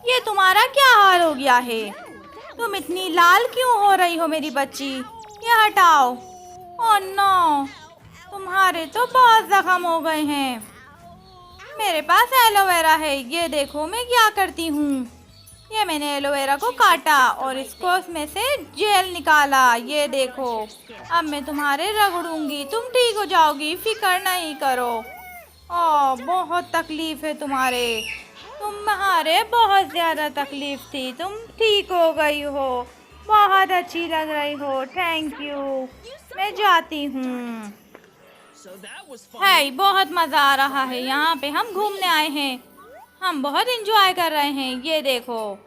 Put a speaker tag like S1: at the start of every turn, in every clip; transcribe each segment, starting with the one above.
S1: ये तुम्हारा क्या हाल हो गया है? तुम इतनी लाल क्यों हो रही हो मेरी बच्ची? ये हटाओ। ओह नो, तुम्हारे तो बहुत जख्म हो गए हैं। मेरे पास एलोवेरा है, ये देखो मैं क्या करती हूँ। ये मैंने एलोवेरा को काटा और इसको इसमें से जेल निकाला। ये देखो, अब मैं तुम्हारे रगड़ूंगी, तुम ठीक हो जाओगी, फिक्र नहीं करो। ओह, बहुत तकलीफ है तुम्हारे बहुत ज़्यादा तकलीफ थी, तुम ठीक हो गई हो। बहुत अच्छी लग रही हो, थैंक यू। मैं जाती हूँ। है, बहुत मज़ा आ रहा है, यहाँ पे हम घूमने आए हैं। हम बहुत इंजॉय कर रहे हैं। ये देखो,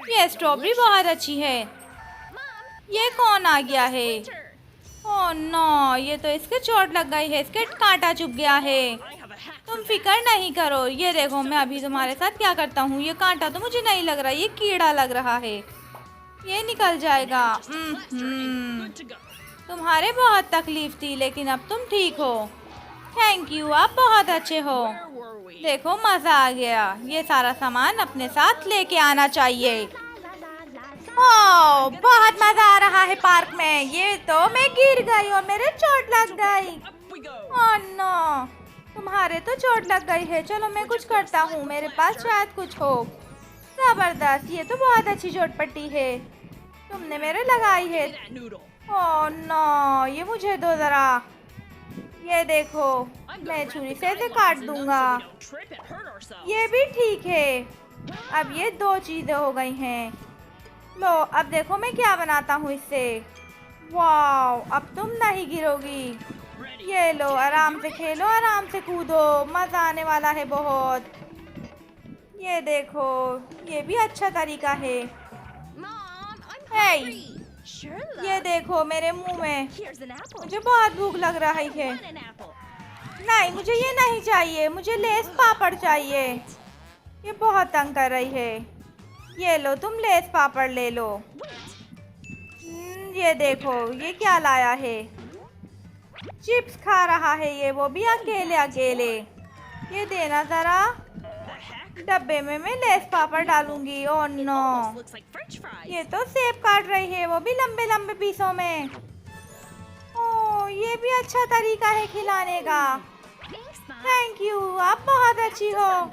S1: ये स्ट्रॉबेरी बहुत अच्छी है। ये कौन आ गया है? ओह नो, ये तो इसके चोट लग गई है, इसके कांटा चुभ गया है। तुम फिक्र नहीं करो। ये देखो, मैं अभी तुम्हारे साथ क्या करता हूँ। ये कांटा तो मुझे नहीं लग रहा, ये कीड़ा लग रहा है। ये निकल जाएगा। तुम्हारे बहुत तकलीफ थी, लेकिन अब तुम ठीक हो। थैंक यू, आप बहुत अच्छे हो। देखो, मज़ा आ गया। ये सारा सामान अपने साथ लेके आना चाहिए। ओह, बहुत मज़ा आ रहा है पार्क में। ये तो मैं गिर गई और मेरे चोट लग गई। ओह नो, तुम्हारे तो चोट लग गई है। चलो मैं कुछ करता हूँ, मेरे पास शायद कुछ हो। जबरदस्त, ये तो बहुत अच्छी चोटपट्टी है, तुमने मेरे लगाई है। ओह नो, ये मुझे दो ज़रा। ये देखो, मैं छुरी से इसे काट दूंगा। ये भी ठीक है। अब ये दो चीज़ें हो गई हैं। लो, अब देखो मैं क्या बनाता हूँ इससे। वाह, अब तुम नहीं गिरोगी। ये लो, आराम से खेलो, आराम से कूदो, मज़ा आने वाला है बहुत। ये देखो, ये भी अच्छा तरीका है। हे, ये देखो मेरे मुंह में, मुझे बहुत भूख लग रही है। नहीं, मुझे ये नहीं चाहिए, मुझे लेस पापड़ चाहिए। ये बहुत तंग कर रही है। ये लो, तुम लेस पापड़ ले लो। ये देखो, ये क्या लाया है। चिप्स खा रहा है ये, वो भी अकेले अकेले। ये देना ज़रा, डब्बे में मैं लेस पापड़ डालूंगी। ओह नो, ये तो सेब काट रही है, वो भी लंबे लंबे पीसों में। ओह, ये भी अच्छा तरीका है खिलाने का। थैंक यू, आप बहुत अच्छी हो।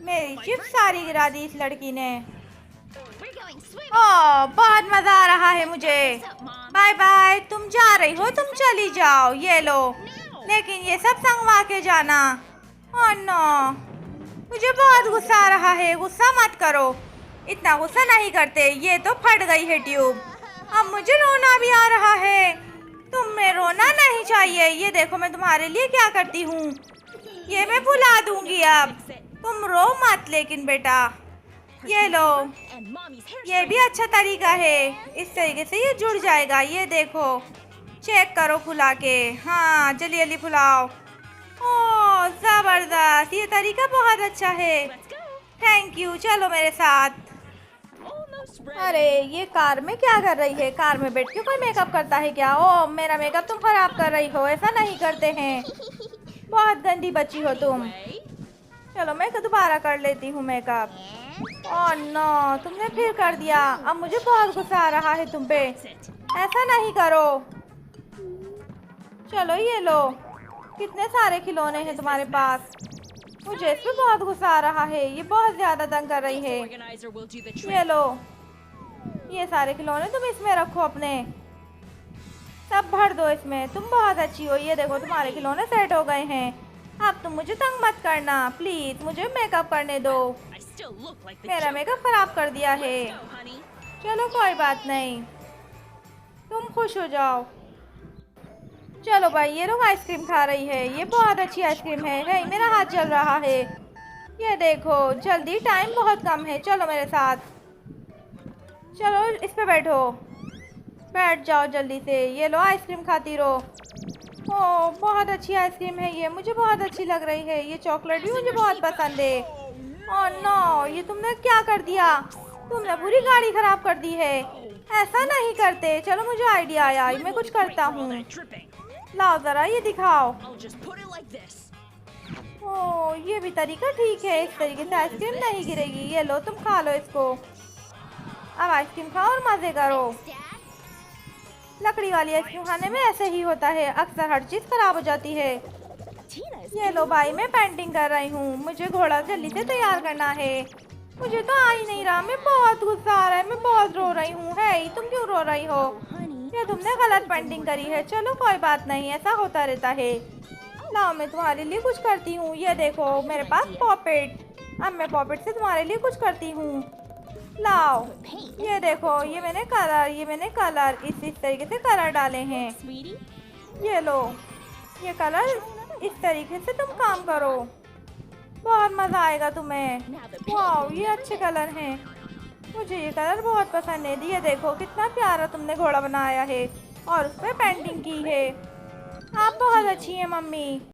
S1: मेरी चिप्स सारी गिरा दी इस लड़की ने। ओह, बहुत मज़ा आ रहा है मुझे। बाय बाय, तुम जा रही हो, तुम चली जाओ। ये लो, लेकिन ये सब संगवा के जाना। ओह नो, मुझे बहुत गुस्सा आ रहा है। गुस्सा मत करो, इतना गुस्सा नहीं करते। ये तो फट गई है ट्यूब। अब मुझे रोना भी आ रहा है। तुम्हें रोना नहीं चाहिए। ये देखो, मैं तुम्हारे लिए क्या करती हूँ। ये मैं भुला दूंगी अब, तुम रो मत। लेकिन बेटा, ये लो, ये भी अच्छा तरीका है। इस तरीके से ये जुड़ जाएगा। ये देखो, चेक करो फुला के। हाँ, जल्दी जल्दी फुलाओ। ओह, जबरदस्त, ये तरीका बहुत अच्छा है। थैंक यू, चलो मेरे साथ। अरे, ये कार में क्या कर रही है? कार में बैठ के कोई मेकअप करता है क्या? ओह, मेरा मेकअप तुम खराब कर रही हो, ऐसा नहीं करते हैं। बहुत गंदी बच्ची हो तुम। चलो मैं दोबारा कर लेती हूँ मेकअप। ओह नो, तुमने फिर कर दिया। अब मुझे बहुत गुस्सा आ रहा है तुम पे। ऐसा नहीं करो। चलो ये लो, कितने सारे खिलौने हैं तुम्हारे पास। मुझे इस पे बहुत गुस्सा आ रहा है, ये बहुत ज़्यादा तंग कर रही है। ये लो, ये सारे खिलौने तुम इसमें रखो अपने, सब भर दो इसमें। तुम बहुत अच्छी हो। ये देखो, तुम्हारे खिलौने सेट हो गए हैं। अब तुम मुझे तंग मत करना प्लीज़, मुझे मेकअप करने दो। मेरा मेकअप खराब कर दिया है। चलो कोई बात नहीं, तुम खुश हो जाओ। चलो भाई, ये लोग आइसक्रीम खा रही है, ये बहुत अच्छी आइसक्रीम है। नहीं, मेरा हाथ जल रहा है। ये देखो, जल्दी, टाइम बहुत कम है। चलो मेरे साथ, चलो इस पे बैठो, बैठ जाओ जल्दी से। ये लो, आइसक्रीम खाती रहो। ओह, बहुत अच्छी आइसक्रीम है ये, मुझे बहुत अच्छी लग रही है। ये चॉकलेट भी मुझे बहुत पसंद है। ओह नो, ये तुमने क्या कर दिया? तुमने पूरी गाड़ी खराब कर दी है। ऐसा नहीं करते। चलो, मुझे आइडिया आया, मैं कुछ करता हूँ। लाओ ज़रा, ये दिखाओ। ओ, ये भी तरीका ठीक है। इस तरीके से आइसक्रीम नहीं गिरेगी। ये लो, तुम खा लो इसको। अब आइसक्रीम खाओ और मज़े करो। लकड़ी वाली आइसक्रीम खाने में ऐसे ही होता है, अक्सर हर चीज़ खराब हो जाती है। ये लो भाई, मैं पेंटिंग कर रही हूँ। मुझे घोड़ा जल्दी से तैयार करना है। मुझे तो आ ही नहीं रहा। मैं बहुत गुस्सा आ रहा है। मैं बहुत रो रही हूँ। है, तुम क्यों रो रही हो? ये तुमने गलत पेंटिंग करी है। चलो कोई बात नहीं, ऐसा होता रहता है। लाओ, मैं तुम्हारे लिए कुछ करती हूँ। ये देखो, मेरे पास पॉपेट। अब मैं पॉपेट से तुम्हारे लिए कुछ करती हूँ। लाओ, ये देखो, ये मैंने कलर इस तरीके से कलर डाले हैं। ये लो, ये कलर इस तरीके से तुम काम करो। बहुत मज़ा आएगा तुम्हें। वाह, ये अच्छे कलर हैं। मुझे ये कलर बहुत पसंद है। ये देखो, कितना प्यारा तुमने घोड़ा बनाया है और उस पर पेंटिंग की है। आप बहुत अच्छी हैं मम्मी।